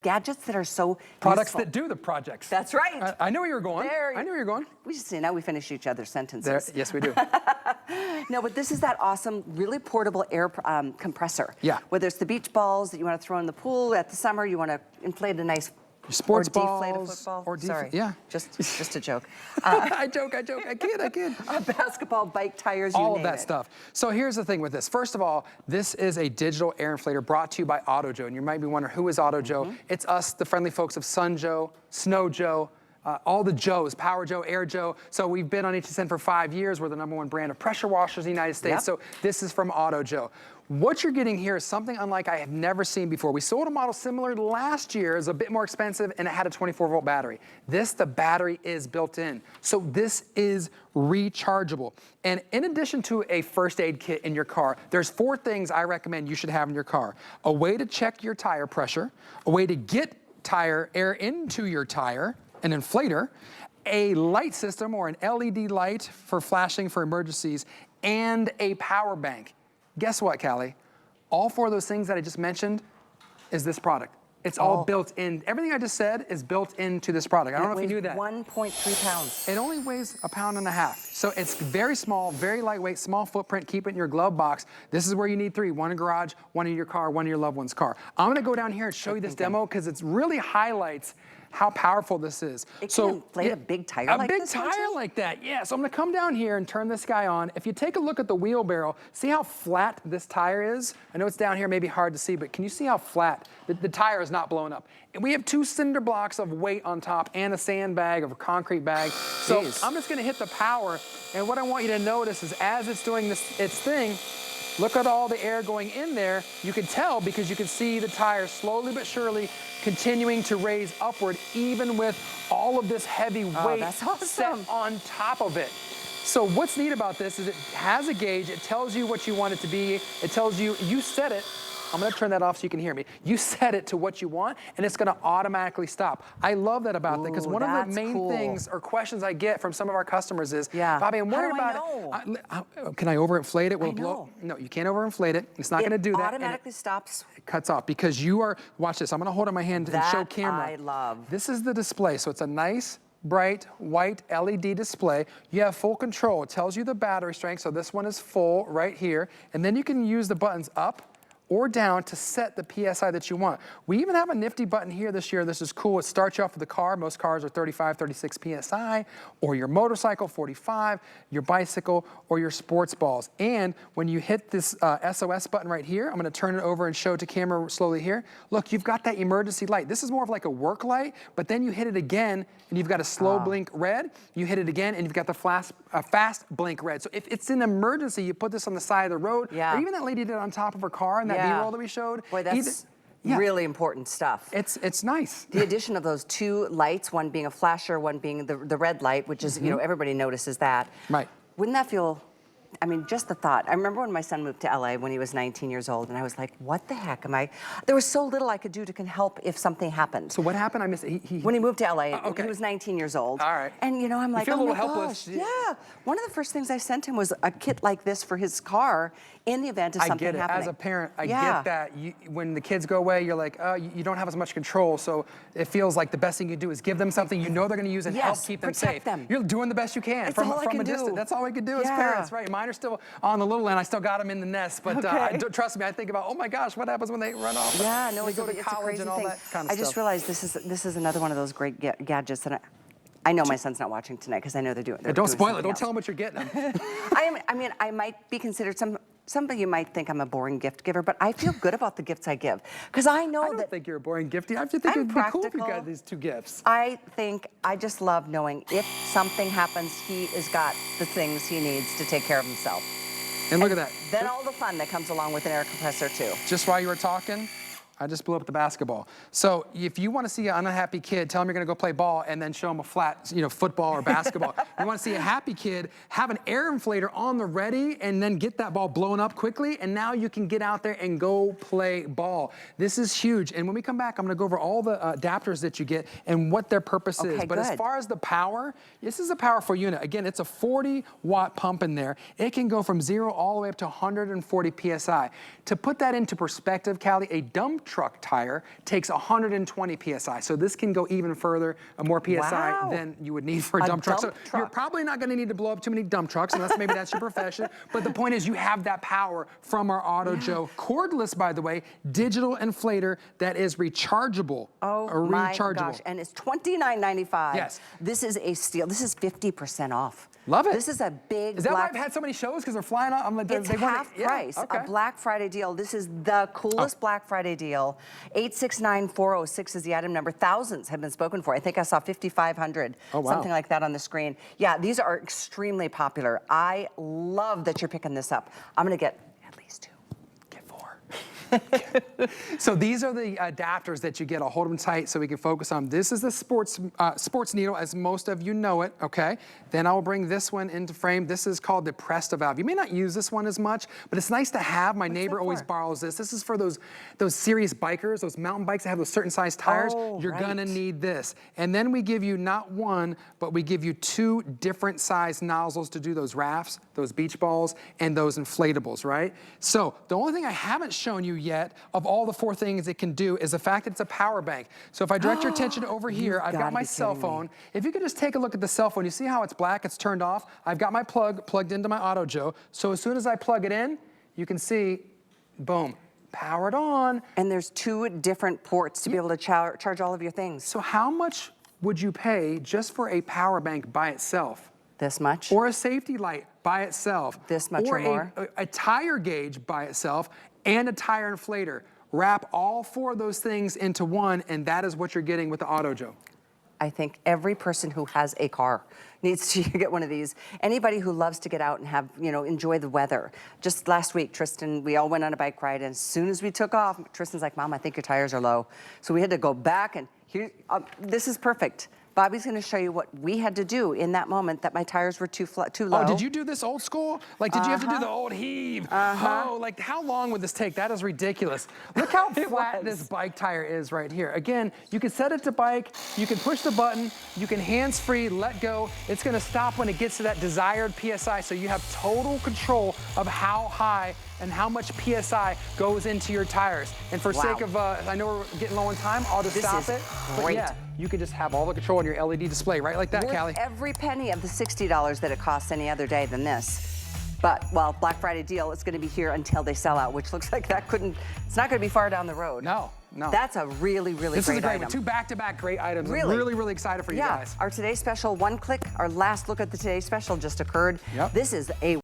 gadgets that are so Products useful. that do the projects. That's right. I know where you're going. There. I know where you're going. We just see now we finish each other's sentences. There, yes, we do. No, but this is that awesome, really portable air compressor. Yeah. Whether it's the beach balls that you want to throw in the pool at the summer, you want to inflate a nice sports or deflate balls, a football. or Sorry, yeah, just a joke. I joke. I kid. Basketball, bike tires, you all name of that it. stuff. So here's the thing with this. First of all, this is a digital air inflator brought to you by Auto Joe. And you might be wondering, who is Auto Joe? It's us, the friendly folks of Sun Joe, Snow Joe, all the Joes, Power Joe, Air Joe. So we've been on HSN for 5 years. We're the #1 brand of pressure washers in the United States. Yep. So this is from Auto Joe. What you're getting here is something unlike I have never seen before. We sold a model similar last year. It's a bit more expensive and it had a 24-volt battery. The battery is built in. So this is rechargeable. And in addition to a first aid kit in your car, there's 4 things I recommend you should have in your car. A way to check your tire pressure, a way to get tire air into your tire, an inflator, a light system or an LED light for flashing for emergencies, and a power bank. Guess what, Callie? All 4 of those things that I just mentioned is this product. It's all built in. Everything I just said is built into this product. I don't know if you knew that. 1.3 pounds. It only weighs 1.5 pounds. So it's very small, very lightweight, small footprint. Keep it in your glove box. This is where you need 3. 1 in garage, 1 in your car, 1 in your loved one's car. I'm gonna go down here and show you this demo because it really highlights how powerful this is. It can inflate a big tire like this? A big tire like that, yeah. So I'm gonna come down here and turn this guy on. If you take a look at the wheel barrel, see how flat this tire is? I know it's down here, maybe hard to see, but can you see how flat? The tire is not blown up. And we have 2 cinder blocks of weight on top and a sandbag of a concrete bag. So I'm just gonna hit the power, and what I want you to notice is as it's doing its thing, look at all the air going in there. You can tell because you can see the tire slowly but surely continuing to raise upward, even with all of this heavy weight set on top of it. So what's neat about this is it has a gauge. It tells you what you want it to be. It tells you, you set it. I'm gonna turn that off so you can hear me. You set it to what you want, and it's gonna automatically stop. I love that about that, because one of the main things or questions I get from some of our customers is, Bobby, I'm worried about it. Can I overinflate it? Will it blow? No, you can't overinflate it. It's not gonna do that. It automatically stops. It cuts off because you are, watch this, I'm gonna hold it in my hand and show camera. I love. This is the display, so it's a nice, bright white LED display. You have full control. It tells you the battery strength, so this one is full right here, and then you can use the buttons up or down to set the PSI that you want. We even have a nifty button here this year. This is cool. It starts you off with the car. Most cars are 35, 36 PSI, or your motorcycle, 45, your bicycle, or your sports balls. And when you hit this SOS button right here, I'm gonna turn it over and show it to camera slowly here. Look, you've got that emergency light. This is more of like a work light, but then you hit it again, and you've got a slow blink red. You hit it again, and you've got the fast blink red. So if it's an emergency, you put this on the side of the road, or even that lady did it on top of her car in that B-roll that we showed. Boy, that's really important stuff. It's nice. The addition of those 2 lights, one being a flasher, one being the red light, which is, you know, everybody notices that. Right. Wouldn't that feel, I mean, just the thought. I remember when my son moved to LA when he was 19 years old, and I was like, what the heck am I? There was so little I could do to help if something happened. So what happened? I missed it. When he moved to LA, he was 19 years old. All right. And you know, I'm like, you feel oh a my little helpless. gosh. Yeah. One of the first things I sent him was a kit like this for his car in the event of something happening. As a parent, I get that. When the kids go away, you're like, oh, you don't have as much control, so it feels like the best thing you do is give them something you know they're gonna use and help keep them safe. You're doing the best you can from a distance. That's all we can do as parents, right? Mine are still on the little end. I still got them in the nest, but trust me, I think about, oh my gosh, what happens when they run off? Yeah, no, they go to college and all that kind of stuff. I just realized this is another one of those great gadgets that I know my son's not watching tonight because I know they're doing. Don't spoil it. Don't tell him what you're getting them. I mean, I might be considered somebody you might think I'm a boring gift giver, but I feel good about the gifts I give because I know I don't think you're a boring gift. I think it'd be cool if you got these 2 gifts. I just love knowing if something happens, he has got the things he needs to take care of himself. And look at that. Then all the fun that comes along with an air compressor too. Just while you were talking, I just blew up the basketball. So if you want to see an unhappy kid, tell him you're going to go play ball and then show him a flat, football or basketball. You want to see a happy kid, have an air inflator on the ready and then get that ball blown up quickly, and now you can get out there and go play ball. This is huge. And when we come back, I'm going to go over all the adapters that you get and what their purpose is. But as far as the power, this is a powerful unit. Again, it's a 40-watt pump in there. It can go from 0 all the way up to 140 PSI. To put that into perspective, Callie, a dump truck tire takes 120 PSI. So this can go even further, more PSI Wow. than you would need for a dump truck. So you're probably not gonna need to blow up too many dump trucks unless maybe that's your profession. But the point is you have that power from our Auto Joe. Cordless, by the way, digital inflator that is rechargeable. Oh or my rechargeable. gosh, and it's $29.95. Yes. This is a steal. This is 50% off. Love it. This is a big Is that Black why I've had so many shows? Because they're flying out? I'm like, It's half price, a Black Friday deal. This is the coolest Black Friday deal. 869406 is the item number. Thousands have been spoken for. I think I saw 5,500, something like that on the screen. Yeah, these are extremely popular. I love that you're picking this up. I'm gonna get at least 2. Get 4. So these are the adapters that you get. I'll hold them tight so we can focus on. This is the sports needle, as most of you know it, okay? Then I will bring this one into frame. This is called the Presta valve. You may not use this one as much, but it's nice to have. My neighbor always borrows this. This is for those serious bikers, those mountain bikes that have those certain size tires. You're gonna need this. And then we give you not one, but we give you 2 different size nozzles to do those rafts, those beach balls, and those inflatables, right? So the only thing I haven't shown you yet of all the 4 things it can do is the fact that it's a power bank. So if I direct your attention over here, I've got my cell phone. If you could just take a look at the cell phone, you see how it's black, it's turned off. I've got my plug plugged into my Auto Joe. So as soon as I plug it in, you can see, boom, powered on. And there's 2 different ports to be able to charge all of your things. So how much would you pay just for a power bank by itself? This much. Or a safety light by itself. This much or more. A tire gauge by itself and a tire inflator. Wrap all 4 of those things into one, and that is what you're getting with the Auto Joe. I think every person who has a car needs to get one of these. Anybody who loves to get out and have, enjoy the weather. Just last week, Tristan, we all went on a bike ride, and as soon as we took off, Tristan's like, Mom, I think your tires are low. So we had to go back, and here, this is perfect. Bobby's gonna show you what we had to do in that moment that my tires were too low. Oh, did you do this old school? Like, did you have to do the old heave? Oh, like how long would this take? That is ridiculous. Look how flat this bike tire is right here. Again, you can set it to bike, you can push the button, you can hands-free, let go. It's gonna stop when it gets to that desired PSI, so you have total control of how high and how much PSI goes into your tires. And for sake of, I know we're getting low on time, I'll just stop it. But yeah, you can just have all the control on your LED display, right like that, Callie? Every penny of the $60 that it costs any other day than this. But, well, Black Friday deal, it's gonna be here until they sell out, which looks like it's not gonna be far down the road. No, no. That's a really, really great item. This is a great one. 2 back-to-back great items. Really? I'm really, really excited for you guys. Our today's special, 1 click, our last look at the today's special just occurred. This is a